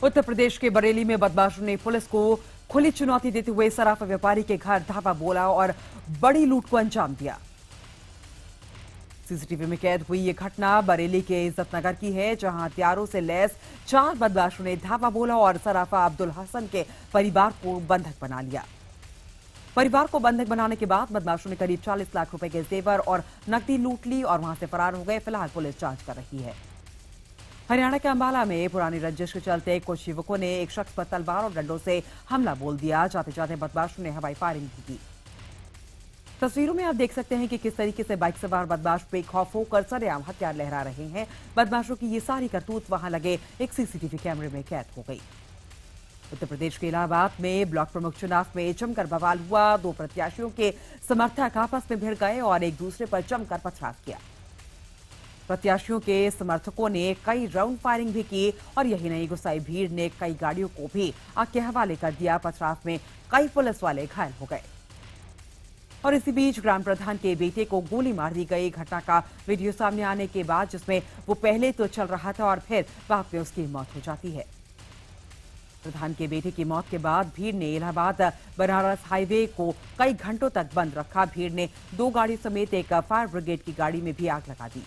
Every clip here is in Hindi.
उत्तर प्रदेश के बरेली में बदमाशों ने पुलिस को खुली चुनौती देते हुए सराफा व्यापारी के घर धावा बोला और बड़ी लूट को अंजाम दिया। सीसीटीवी में कैद हुई ये घटना बरेली के इज्जतनगर की है, जहां हथियारों से लैस 4 बदमाशों ने धावा बोला और सराफा अब्दुल हसन के परिवार को बंधक बना लिया। परिवार को बंधक बनाने के बाद बदमाशों ने करीब 40 लाख रुपए के जेवर और नकदी लूट ली और वहां से फरार हो गए। फिलहाल पुलिस जांच कर रही है। हरियाणा के अंबाला में पुरानी रंजिश के चलते कुछ युवकों ने एक शख्स पर तलवार और डंडों से हमला बोल दिया। जाते जाते बदमाशों ने हवाई फायरिंग भी की। तस्वीरों में आप देख सकते हैं कि किस तरीके से बाइक सवार बदमाश बेखौफ होकर सरेआम हथियार लहरा रहे हैं। बदमाशों की ये सारी करतूत वहां लगे एक सीसीटीवी कैमरे में कैद हो गई। उत्तर प्रदेश के इलाहाबाद में ब्लॉक प्रमुख चुनाव में जमकर बवाल हुआ। 2 प्रत्याशियों के समर्थक आपस में भिड़ गए और एक दूसरे पर जमकर पथराव किया। प्रत्याशियों के समर्थकों ने कई राउंड फायरिंग भी की और यही नहीं, गुस्साई भीड़ ने कई गाड़ियों को भी आग के हवाले कर दिया। पथराव में कई पुलिस वाले घायल हो गए और इसी बीच ग्राम प्रधान के बेटे को गोली मार दी गई। घटना का वीडियो सामने आने के बाद जिसमें वो पहले तो चल रहा था और फिर बाद में उसकी मौत हो जाती है। प्रधान के बेटे की मौत के बाद भीड़ ने इलाहाबाद बनारस हाईवे को कई घंटों तक बंद रखा। भीड़ ने 2 गाड़ी समेत एक फायर ब्रिगेड की गाड़ी में भी आग लगा दी।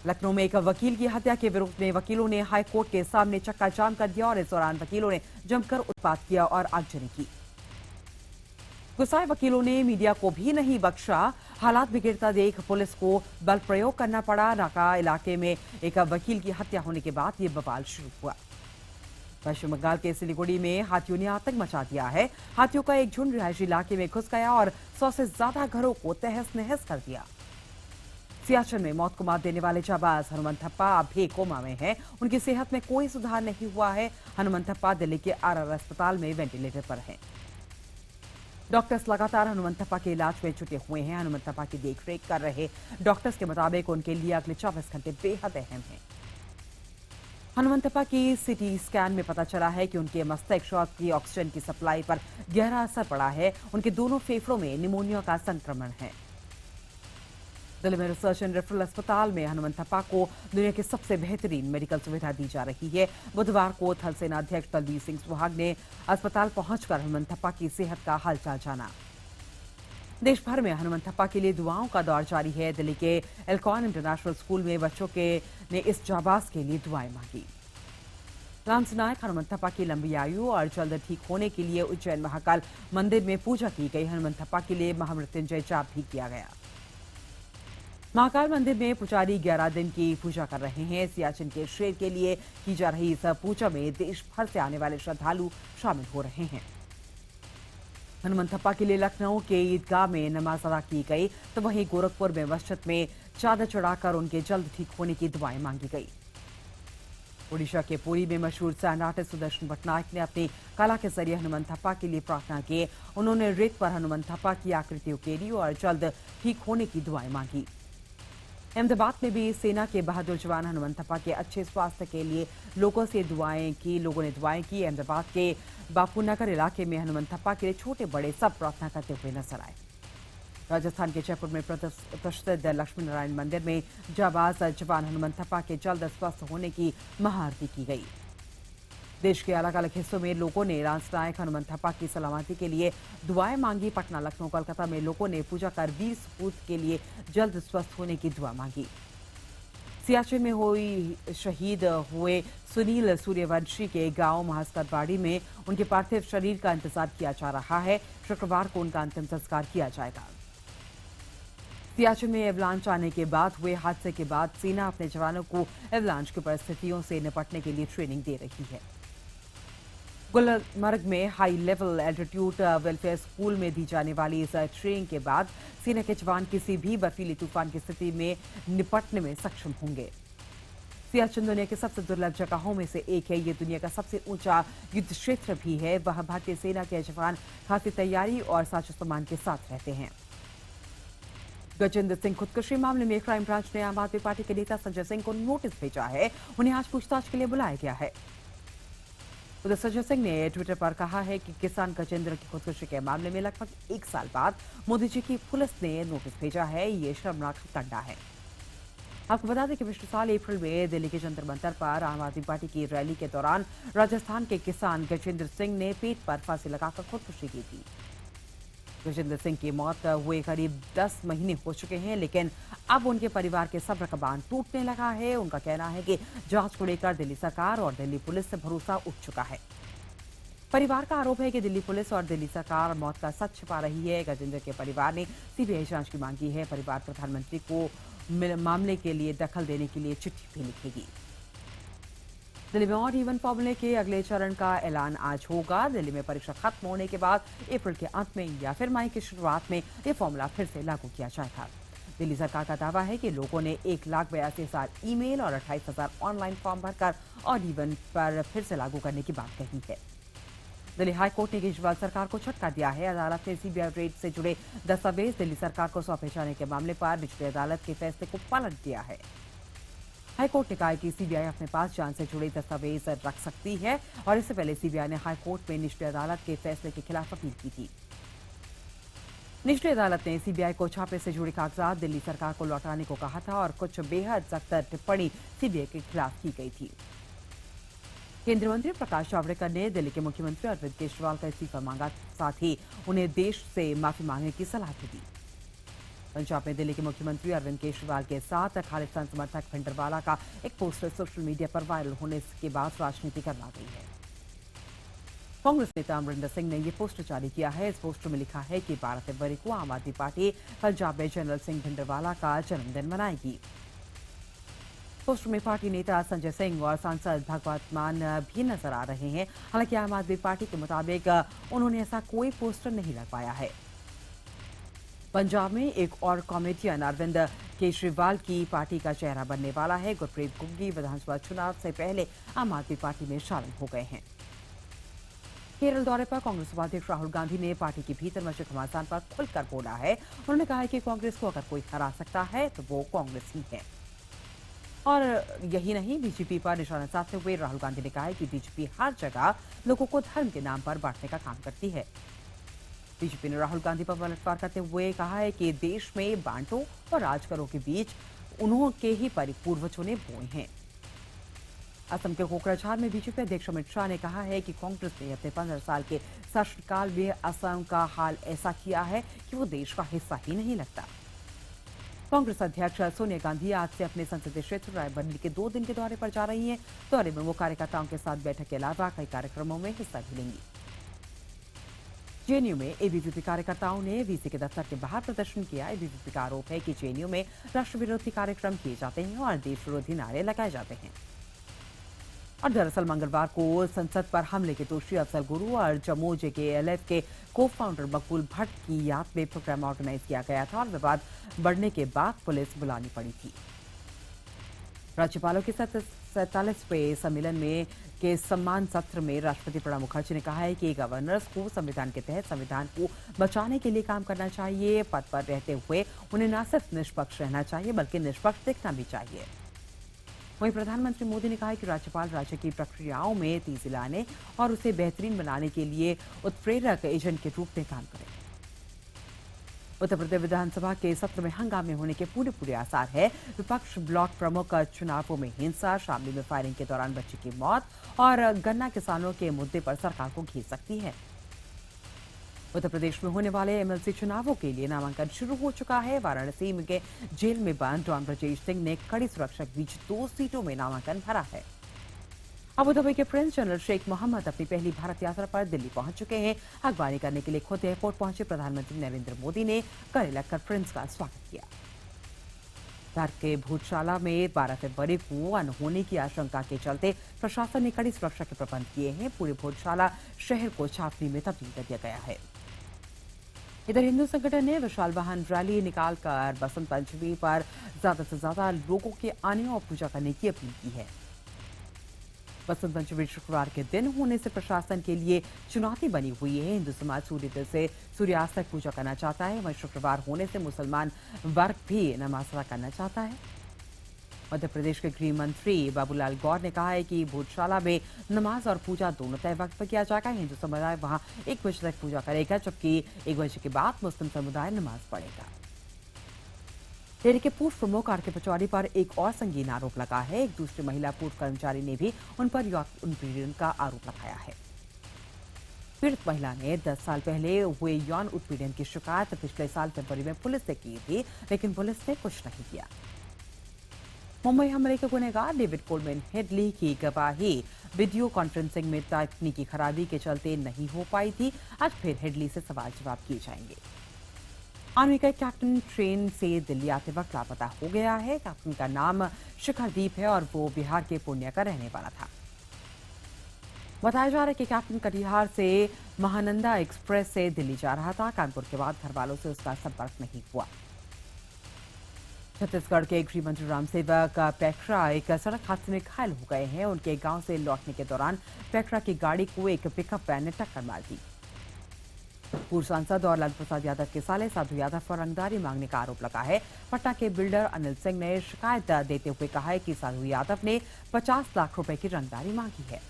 लखनऊ में एक वकील की हत्या के विरोध में वकीलों ने हाई कोर्ट के सामने चक्का जाम कर दिया और इस दौरान वकीलों ने जमकर उत्पात किया और आगजनी की। गुस्साए वकीलों ने मीडिया को भी नहीं बख्शा। हालात बिगड़ता देख पुलिस को बल प्रयोग करना पड़ा। नाका इलाके में एक वकील की हत्या होने के बाद ये बवाल शुरू हुआ। पश्चिम बंगाल के सिलीगुड़ी में हाथियों ने आतंक मचा दिया है। हाथियों का एक झुंड रिहायशी इलाके में घुस गया और 100 से ज्यादा घरों को तहस नहस कर दिया। सियाचिन में मौत को मात देने वाले जाबाज हनुमंत थप्पा अब भी कोमा में हैं। उनकी सेहत में कोई सुधार नहीं हुआ है। हनुमंत थप्पा दिल्ली के आरआर अस्पताल में वेंटिलेटर पर हैं। डॉक्टर्स लगातार हनुमंत थप्पा के इलाज में जुटे हुए हैं। हनुमंत थप्पा की देखरेख कर रहे डॉक्टर्स के मुताबिक उनके लिए अगले 24 घंटे बेहद अहम हैं। हनुमंत थप्पा की सीटी स्कैन में पता चला है कि उनके मस्तिष्क की ऑक्सीजन की सप्लाई पर गहरा असर पड़ा है। उनके दोनों फेफड़ों में निमोनिया का संक्रमण है। दिल्ली में रिसर्च एंड रेफरल अस्पताल में हनुमंत थप्पा को दुनिया की सबसे बेहतरीन मेडिकल सुविधा दी जा रही है। बुधवार को थल सेना अध्यक्ष बलबीर सिंह सुहाग ने अस्पताल पहुंचकर हनुमंत थप्पा की सेहत का हालचाल जाना। देश भर में हनुमंत थप्पा के लिए दुआओं का दौर जारी है। दिल्ली के एल्कॉन इंटरनेशनल स्कूल में बच्चों ने इस जाबाज के लिए दुआएं मांगी। रामसे नायक हनुमंत थप्पा की लंबी आयु और जल्द ठीक होने के लिए उज्जैन महाकाल मंदिर में पूजा की गई। हनुमंत थप्पा के लिए महामृत्युंजय जाप भी किया गया। महाकाल मंदिर में पुजारी 11 दिन की पूजा कर रहे हैं। सियाचिन के शेर के लिए की जा रही इस पूजा में देश भर से आने वाले श्रद्धालु शामिल हो रहे हैं। हनुमंत थप्पा के लिए लखनऊ के ईदगाह में नमाज अदा की गई, तो वहीं गोरखपुर में मस्जिद में चादर चढ़ाकर उनके जल्द ठीक होने की दुआएं मांगी गई। ओडिशा के पुरी में मशहूर सैंड आर्टिस्ट सुदर्शन पटनायक ने अपनी कला के जरिए हनुमंत थप्पा के लिए प्रार्थना की। उन्होंने रेत पर हनुमंत थप्पा की आकृति उकेरी और जल्द ठीक होने की दुआएं मांगी। अहमदाबाद में भी सेना के बहादुर जवान हनुमंत थप्पा के अच्छे स्वास्थ्य के लिए लोगों ने दुआएं की। अहमदाबाद के बापूनगर इलाके में हनुमंत थप्पा के लिए छोटे बड़े सब प्रार्थना करते हुए नजर आए। राजस्थान के जयपुर में प्रसिद्ध लक्ष्मी नारायण मंदिर में जाबाज जवान हनुमंत थप्पा के जल्द स्वस्थ होने की महाआरती की गई। देश के अलग अलग हिस्सों में लोगों ने रामसे नायक हनुमंत थप्पा की सलामती के लिए दुआएं मांगी। पटना, लखनऊ, कोलकाता में लोगों ने पूजा कर वीर सपूत के लिए जल्द स्वस्थ होने की दुआ मांगी। सियाचिन में शहीद हुए सुनील सूर्यवंशी के गांव महास्करवाड़ी में उनके पार्थिव शरीर का इंतजार किया जा रहा है। शुक्रवार को उनका अंतिम संस्कार किया जाएगा। सियाचिन में एवलांच आने के बाद हुए हादसे के बाद सेना अपने जवानों को एवलांच की परिस्थितियों से निपटने के लिए ट्रेनिंग दे रही है। गुलमर्ग में high level altitude welfare school में दी जाने वाली इस ट्रेनिंग के बाद सेना के जवान किसी भी बर्फीली तूफान की स्थिति में निपटने में सक्षम होंगे। सियाचिन दुनिया की सबसे दुर्लभ जगहों में से एक है। ये दुनिया का सबसे ऊंचा युद्ध क्षेत्र भी है। वहां भारतीय सेना के जवान खासी तैयारी और साजो सामान के साथ रहते हैं। गजेंद्र सिंह खुदकुशी मामले में क्राइम ब्रांच ने आम आदमी पार्टी के नेता संजय सिंह को नोटिस भेजा है। उन्हें आज पूछताछ के लिए बुलाया गया है। उधर संजय सिंह ने ट्विटर पर कहा है कि किसान गजेंद्र की खुदकुशी के मामले में लगभग 1 साल बाद मोदी जी की पुलिस ने नोटिस भेजा है। ये शर्मनाक हत्याकांड है। आपको बता दें कि पिछले साल अप्रैल में दिल्ली के जंतर मंतर पर आम आदमी पार्टी की रैली के दौरान राजस्थान के किसान गजेंद्र सिंह ने पेट पर फांसी लगाकर खुदकुशी की थी। गजेंद्र सिंह की मौत हुए करीब 10 महीने हो चुके हैं, लेकिन अब उनके परिवार के सब्र का बांध टूटने लगा है। उनका कहना है कि जांच को लेकर दिल्ली सरकार और दिल्ली पुलिस से भरोसा उठ चुका है। परिवार का आरोप है कि दिल्ली पुलिस और दिल्ली सरकार मौत का सच छिपा रही है। गजेंद्र के परिवार ने सीबीआई जांच की मांगी है। परिवार प्रधानमंत्री को मामले के लिए दखल देने के लिए चिट्ठी भी लिखेगी। दिल्ली में और इवन फॉर्मूले के अगले चरण का ऐलान आज होगा। दिल्ली में परीक्षा खत्म होने के बाद अप्रैल के अंत में या फिर मई की शुरुआत में यह फॉर्मूला फिर से लागू किया जाएगा। दिल्ली सरकार का दावा है कि लोगों ने 1,82,000 ईमेल और 28,000 ऑनलाइन फॉर्म भरकर और इवन पर फिर से लागू करने की बात कही है। दिल्ली हाईकोर्ट ने केजरीवाल सरकार को झटका दिया है। अदालत ने सीबीआई रेड से जुड़े दस्तावेज दिल्ली सरकार को सौंपे जाने के मामले पर निचली अदालत के फैसले को पलट दिया है। हाईकोर्ट ने कहा कि सीबीआई अपने पास जांच से जुड़े दस्तावेज रख सकती है और इससे पहले सीबीआई ने हाईकोर्ट में निचली अदालत के फैसले के खिलाफ अपील की थी। निचली अदालत ने सीबीआई को छापे से जुड़े कागजात दिल्ली सरकार को लौटाने को कहा था और कुछ बेहद सख्त टिप्पणी सीबीआई के खिलाफ की गई थी। केंद्रीय मंत्री प्रकाश जावड़ेकर ने दिल्ली के मुख्यमंत्री अरविंद केजरीवाल का इस्तीफा मांगा, साथ ही उन्हें देश से माफी मांगने की सलाह भी दी। पंजाब में दिल्ली के मुख्यमंत्री अरविंद केजरीवाल के साथ खालिस्तान समर्थक भिंडरवाला का एक पोस्टर सोशल मीडिया पर वायरल होने के बाद राजनीति गर्मा गई है। कांग्रेस नेता अमरिंदर सिंह ने यह पोस्टर जारी किया है। इस पोस्टर में लिखा है कि 12 फरवरी को आम आदमी पार्टी पंजाब में जनरल सिंह भिंडरवाला का जन्मदिन मनाएगी। पोस्टर में पार्टी नेता संजय सिंह और सांसद भगवत मान भी नजर आ रहे हैं। हालांकि आम आदमी पार्टी के मुताबिक उन्होंने ऐसा कोई पोस्टर नहीं लगवाया है। पंजाब में एक और कॉमेडियन अरविंद केजरीवाल की पार्टी का चेहरा बनने वाला है। गुरप्रीत गुग्गी विधानसभा चुनाव से पहले आम आदमी पार्टी में शामिल हो गए हैं। केरल दौरे पर कांग्रेस उपाध्यक्ष राहुल गांधी ने पार्टी के भीतर मचे घमासान पर खुलकर बोला है। उन्होंने कहा है कि कांग्रेस को अगर कोई हरा सकता है तो वो कांग्रेस ही है। और यही नहीं, बीजेपी पर निशाना साधते हुए राहुल गांधी ने कहा है कि बीजेपी हर जगह लोगों को धर्म के नाम पर बांटने का काम करती है। बीजेपी ने राहुल गांधी पर पलटवार करते हुए कहा है कि देश में बांटो और राज करो के बीच उन्होंने ही पूर्वजों ने बोए हैं। असम के कोकराझार में बीजेपी अध्यक्ष अमित शाह ने कहा है कि कांग्रेस ने अपने 15 साल के शासनकाल में असम का हाल ऐसा किया है कि वो देश का हिस्सा ही नहीं लगता। कांग्रेस अध्यक्ष सोनिया गांधी आज से अपने संसदीय क्षेत्र रायबरेली के 2 दिन के दौरे पर जा रही हैं। दौरे में वो कार्यकर्ताओं के साथ बैठक के अलावा कई कार्यक्रमों में हिस्सा भी लेंगी। जेएनयू में एबीवीपी कार्यकर्ताओं ने वीसी के दफ्तर के बाहर प्रदर्शन किया। एबीवीपी का आरोप है कि जेएनयू में राष्ट्र विरोधी कार्यक्रम किए जाते हैं और देश विरोधी नारे लगाए जाते हैं। और दरअसल मंगलवार को संसद पर हमले के दोषी अफजल गुरु और जम्मू जेकेएलएफ के को फाउंडर मकबूल भट्ट की याद में प्रोग्राम ऑर्गेनाइज किया गया था और विवाद बढ़ने के बाद पुलिस बुलानी पड़ी थी। राज्यपालों के 47वें सम्मेलन में के सम्मान सत्र में राष्ट्रपति प्रणब मुखर्जी ने कहा है कि गवर्नर्स को संविधान के तहत संविधान को बचाने के लिए काम करना चाहिए। पद पर रहते हुए उन्हें न सिर्फ निष्पक्ष रहना चाहिए बल्कि निष्पक्ष दिखना भी चाहिए। वहीं प्रधानमंत्री मोदी ने कहा है कि राज्यपाल राज्य की प्रक्रियाओं में तेजी लाने और उसे बेहतरीन बनाने के लिए उत्प्रेरक एजेंट के रूप में काम करें। उत्तर प्रदेश विधानसभा के सत्र में हंगामे होने के पूरे आसार है। विपक्ष ब्लॉक प्रमुख चुनावों में हिंसा, शामली में फायरिंग के दौरान बच्चे की मौत और गन्ना किसानों के मुद्दे पर सरकार को घेर सकती है। उत्तर प्रदेश में होने वाले एमएलसी चुनावों के लिए नामांकन शुरू हो चुका है। वाराणसी में जेल में बंद डॉन ब्रजेश सिंह ने कड़ी सुरक्षा के बीच 2 सीटों में नामांकन भरा है। अबू धाबी के प्रिंस जनरल शेख मोहम्मद अपनी पहली भारत यात्रा पर दिल्ली पहुंच चुके हैं। अगवानी करने के लिए खुद एयरपोर्ट पहुंचे प्रधानमंत्री नरेंद्र मोदी ने गले लगकर प्रिंस का स्वागत किया। घर के भूतशाला में 12 फरवरी को अनहोनी की आशंका के चलते प्रशासन ने कड़ी सुरक्षा के प्रबंध किए हैं। पूरी भूतशाला शहर को छावनी में तब्दील कर दिया गया है। इधर हिंदू संगठन ने विशाल वाहन रैली निकालकर बसंत पंचमी पर ज्यादा से ज्यादा लोगों के आने और पूजा करने की अपील की है। बसंत पंचमी शुक्रवार के दिन होने से प्रशासन के लिए चुनौती बनी हुई है। हिंदू समाज सूर्योदय से सूर्यास्त तक पूजा करना चाहता है। वहीं शुक्रवार होने से मुसलमान वर्ग भी नमाज अदा करना चाहता है। मध्य प्रदेश के गृह मंत्री बाबूलाल गौर ने कहा है कि भूतशाला में नमाज और पूजा दोनों तय वक्त पर किया जाएगा। हिंदू समुदाय वहां 1 बजे तक पूजा करेगा, जबकि 1 बजे के बाद मुस्लिम समुदाय नमाज पढ़ेगा। डेयरी के पूर्व प्रमुख आर.के. पचौरी पर एक और संगीन आरोप लगा है। एक दूसरी महिला पूर्व कर्मचारी ने भी उन पर यौन उत्पीड़न का आरोप लगाया है। पीड़ित महिला ने 10 साल पहले हुए यौन उत्पीड़न की शिकायत पिछले साल फरवरी में पुलिस से की थी, लेकिन पुलिस ने कुछ नहीं किया। मुंबई हमले के गुनहगार डेविड कोलमैन हेडली की गवाही वीडियो कॉन्फ्रेंसिंग में तकनीकी खराबी के चलते नहीं हो पाई थी। आज फिर हेडली से सवाल जवाब किए जाएंगे। आर्मी का कैप्टन ट्रेन से दिल्ली आते वक्त लापता हो गया है। कैप्टन का नाम शिखरदीप है और वो बिहार के पूर्णिया का रहने वाला था। बताया जा रहा है कि कैप्टन कटिहार से महानंदा एक्सप्रेस से दिल्ली जा रहा था। कानपुर के बाद घर वालों से उसका संपर्क नहीं हुआ। छत्तीसगढ़ के गृह मंत्री रामसेवक पेखरा एक सड़क हादसे में घायल हो गए हैं। उनके गांव से लौटने के दौरान पेखरा की गाड़ी को एक पिकअप वैन ने टक्कर मार दी। पूर्व सांसद और लालू प्रसाद यादव के साले साधु यादव पर रंगदारी मांगने का आरोप लगा है। पटना के बिल्डर अनिल सिंह ने शिकायत देते हुए कहा है कि साधु यादव ने 50 लाख रुपए की रंगदारी मांगी है।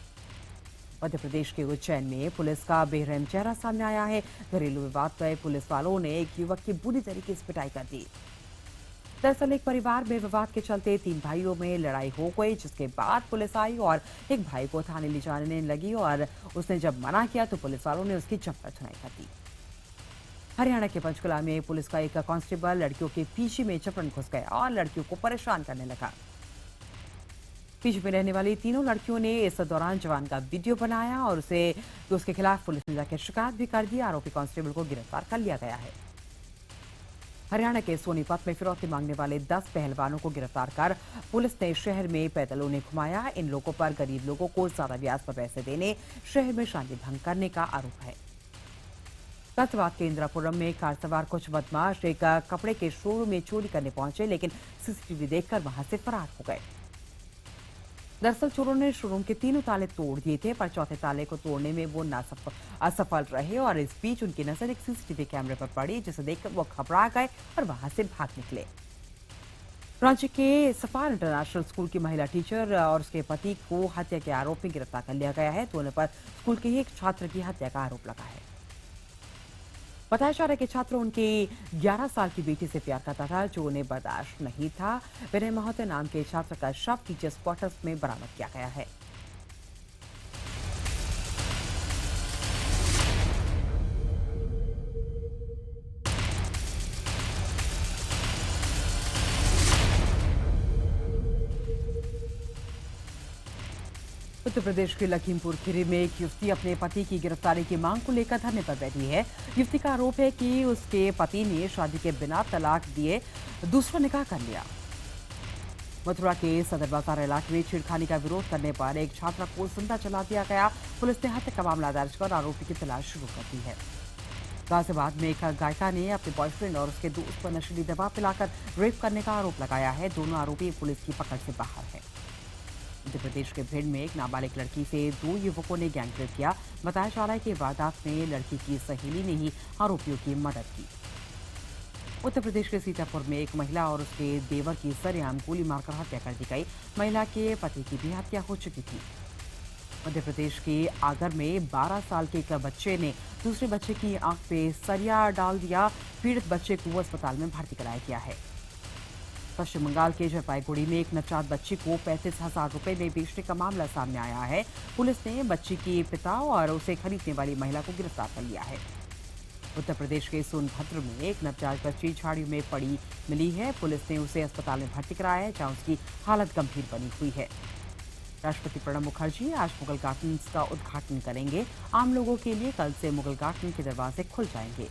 मध्य प्रदेश के उज्जैन में पुलिस का बेरहम चेहरा सामने आया है। घरेलू विवाद पर पुलिस वालों ने एक युवक की बुरी तरीके से पिटाई कर दी। दरअसल एक परिवार में विवाद के चलते 3 भाइयों में लड़ाई हो गई, जिसके बाद पुलिस आई और एक भाई को थाने ले जाने लगी और उसने जब मना किया तो पुलिस वालों ने उसकी चप्पल सुनाई कर दी। हरियाणा के पंचकुला में पुलिस का एक कांस्टेबल लड़कियों के पीछे में जबरन घुस गया और लड़कियों को परेशान करने लगा। पीछे में रहने वाली तीनों लड़कियों ने इस दौरान जवान का वीडियो बनाया और उसके खिलाफ पुलिस ने जाकर शिकायत भी कर दी। आरोपी कांस्टेबल को गिरफ्तार कर लिया गया है। हरियाणा के सोनीपत में फिरौती मांगने वाले 10 पहलवानों को गिरफ्तार कर पुलिस ने शहर में पैदल उन्हें घुमाया। इन लोगों पर गरीब लोगों को ज्यादा ब्याज पर पैसे देने, शहर में शांति भंग करने का आरोप है। गाजियाबाद के इंदिरापुरम में कार सवार कुछ बदमाश एक कपड़े के शोरूम में चोरी करने पहुंचे, लेकिन सीसीटीवी देखकर वहां से फरार हो गए। दरअसल चोरों ने शोरूम के 3 ताले तोड़ दिए थे, पर चौथे ताले को तोड़ने में वो असफल रहे और इस बीच उनकी नजर एक सीसीटीवी कैमरे पर पड़ी, जिसे देखकर वो घबरा गए और वहां से भाग निकले। रांची के सफार इंटरनेशनल स्कूल की महिला टीचर और उसके पति को हत्या के आरोप में गिरफ्तार कर लिया गया है। दोनों पर स्कूल के ही एक छात्र की हत्या का आरोप लगा है। बताया जा रहा है कि छात्र उनकी 11 साल की बेटी से प्यार करता था, जो उन्हें बर्दाश्त नहीं था। विनय महतो नाम के छात्र का शव टीचर्स क्वार्टर्स में बरामद किया गया है। उत्तर प्रदेश के लखीमपुर खीरी में एक युवती अपने पति की गिरफ्तारी की मांग को लेकर धरने पर बैठी है। युवती का आरोप है कि उसके पति ने शादी के बिना तलाक दिए दूसरा निकाह कर लिया। मथुरा के सदर बाजार इलाके में छेड़खानी का विरोध करने पर एक छात्रा को जिंदा जला दिया गया। पुलिस ने हत्या का मामला दर्ज कर आरोपी की तलाश शुरू कर दी है। गाजियाबाद में एक गायिका ने अपने बॉयफ्रेंड और उसके दोस्त पर नशीली दवा पिलाकर रेप करने का आरोप लगाया है। दोनों आरोपी पुलिस की पकड़ से बाहर है। मध्य प्रदेश के भिंड में एक नाबालिग लड़की से 2 युवकों ने गैंगरेप किया। बताया जा रहा है कि वारदात में लड़की की सहेली ने ही आरोपियों की मदद की। उत्तर प्रदेश के सीतापुर में एक महिला और उसके देवर की सरेआम गोली मारकर हत्या कर दी गई। महिला के पति की भी हत्या हो चुकी थी। मध्य प्रदेश के आगर में 12 साल के एक बच्चे ने दूसरे बच्चे की आंख पे सरिया डाल दिया। पीड़ित बच्चे को अस्पताल में भर्ती कराया गया है। पश्चिम बंगाल के जलपाईगुड़ी में एक नवजात बच्ची को 35,000 रुपए में बेचने का मामला सामने आया है। पुलिस ने बच्ची के पिता और उसे खरीदने वाली महिला को गिरफ्तार कर लिया है। उत्तर प्रदेश के सोनभद्र में एक नवजात बच्ची झाड़ियों में पड़ी मिली है। पुलिस ने उसे अस्पताल में भर्ती कराया है, जहां उसकी हालत गंभीर बनी हुई है। राष्ट्रपति प्रणब मुखर्जी आज मुगल गार्डन्स का उद्घाटन करेंगे। आम लोगों के लिए कल से मुगल गार्डन के दरवाजे खुल जाएंगे।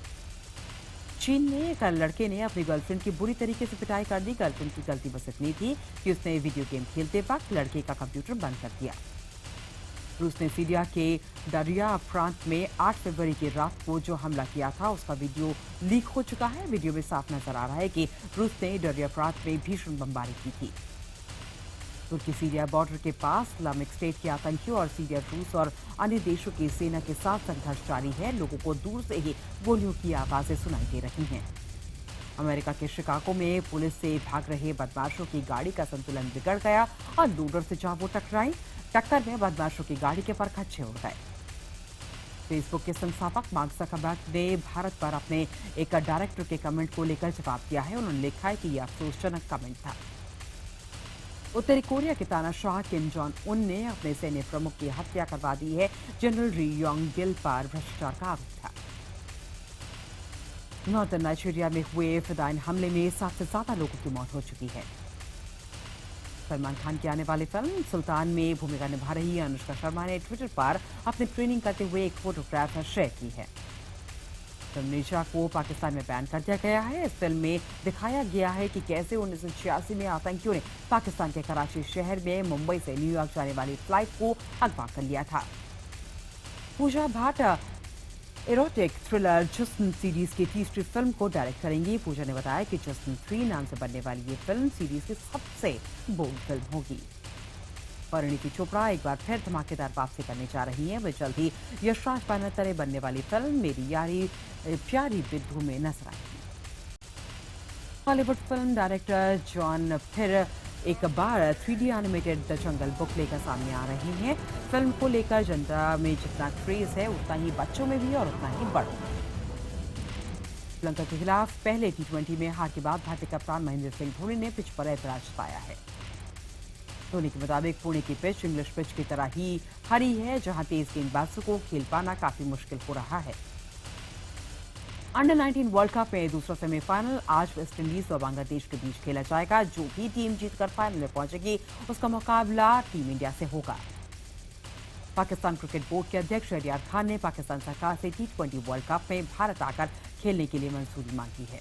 चीन में एक लड़के ने अपनी गर्लफ्रेंड की बुरी तरीके से पिटाई कर दी। गर्लफ्रेंड की गलती बस इतनी थी कि उसने वीडियो गेम खेलते वक्त लड़के का कंप्यूटर बंद कर दिया। रूस ने सीरिया के दरिया प्रांत में 8 फरवरी की रात को जो हमला किया था, उसका वीडियो लीक हो चुका है। वीडियो में साफ नजर आ रहा है कि रूस ने दरिया प्रांत में भीषण बमबारी की थी। तुर्की सीरिया बॉर्डर के पास इस्लामिक स्टेट के आतंकियों और सीरिया, रूस और अन्य देशों की सेना के साथ संघर्ष जारी है। लोगों को दूर से ही गोलियों की आवाजें सुनाई दे रही हैं। अमेरिका के शिकागो में पुलिस से भाग रहे बदमाशों की गाड़ी का संतुलन बिगड़ गया और लोडर से जा वो टकराई। टक्कर में बदमाशों की गाड़ी के परखच्चे उड़ गए। फेसबुक के संस्थापक मार्क ज़करबर्ग ने भारत पर अपने एक डायरेक्टर के कमेंट को लेकर जवाब दिया है। उन्होंने लिखा है कि यह अफसोसजनक कमेंट था। उत्तरी कोरिया के तानाशाह किम जोंग उन ने अपने सैन्य प्रमुख की हत्या करवा दी है। जनरल री योंग गिल पर भ्रष्टाचार का आरोप था। नॉर्दर्न नाइजीरिया में हुए फिदाइन हमले में 7 से ज्यादा लोगों की मौत हो चुकी है। सलमान खान की आने वाली फिल्म सुल्तान में भूमिका निभा रही अनुष्का शर्मा ने ट्विटर पर अपनी ट्रेनिंग करते हुए एक फोटोग्राफ शेयर की है। फिल्म निशा को पाकिस्तान में बैन कर दिया गया है। इस फिल्म में दिखाया गया है कि कैसे 1986 में आतंकियों ने पाकिस्तान के कराची शहर में मुंबई से न्यूयॉर्क जाने वाली फ्लाइट को अगवा कर लिया था। पूजा भाट एरोटिक थ्रिलर जस्टिन सीरीज की तीसरी फिल्म को डायरेक्ट करेंगी। पूजा ने बताया कि जस्टिन 3 नाम से बनने वाली ये फिल्म सीरीज की सबसे बोल्ड फिल्म होगी। परिणीति चोपड़ा एक बार फिर धमाकेदार वापसी करने जा रही हैं। वे जल्द ही यशराज बैनर तले बनने वाली फिल्म मेरी यारी प्यारी बिद्धू में नजर आएगी। हॉलीवुड फिल्म डायरेक्टर जॉन फिर एक बार 3D animated the jungle book लेकर सामने आ रहे हैं। फिल्म को लेकर जनता में जितना क्रेज है उतना ही बच्चों में भी और उतना ही बड़ों में। श्रीलंका के खिलाफ पहले T20 में हार के बाद भारतीय कप्तान महेंद्र सिंह धोनी ने पिच पर ऐतराज जताया है। धोनी के मुताबिक पुणे की पिच इंग्लिश पिच की तरह ही हरी है, जहां तेज गेंदबाजों को खेल पाना काफी मुश्किल हो रहा है। अंडर 19 वर्ल्ड कप में दूसरा सेमीफाइनल आज वेस्टइंडीज और बांग्लादेश के बीच खेला जाएगा। जो भी टीम जीतकर फाइनल में पहुंचेगी उसका मुकाबला टीम इंडिया से होगा। पाकिस्तान क्रिकेट बोर्ड के अध्यक्ष शहरयार खान ने पाकिस्तान सरकार से T20 वर्ल्ड कप में भारत आकर खेलने के लिए मंजूरी मांगी है।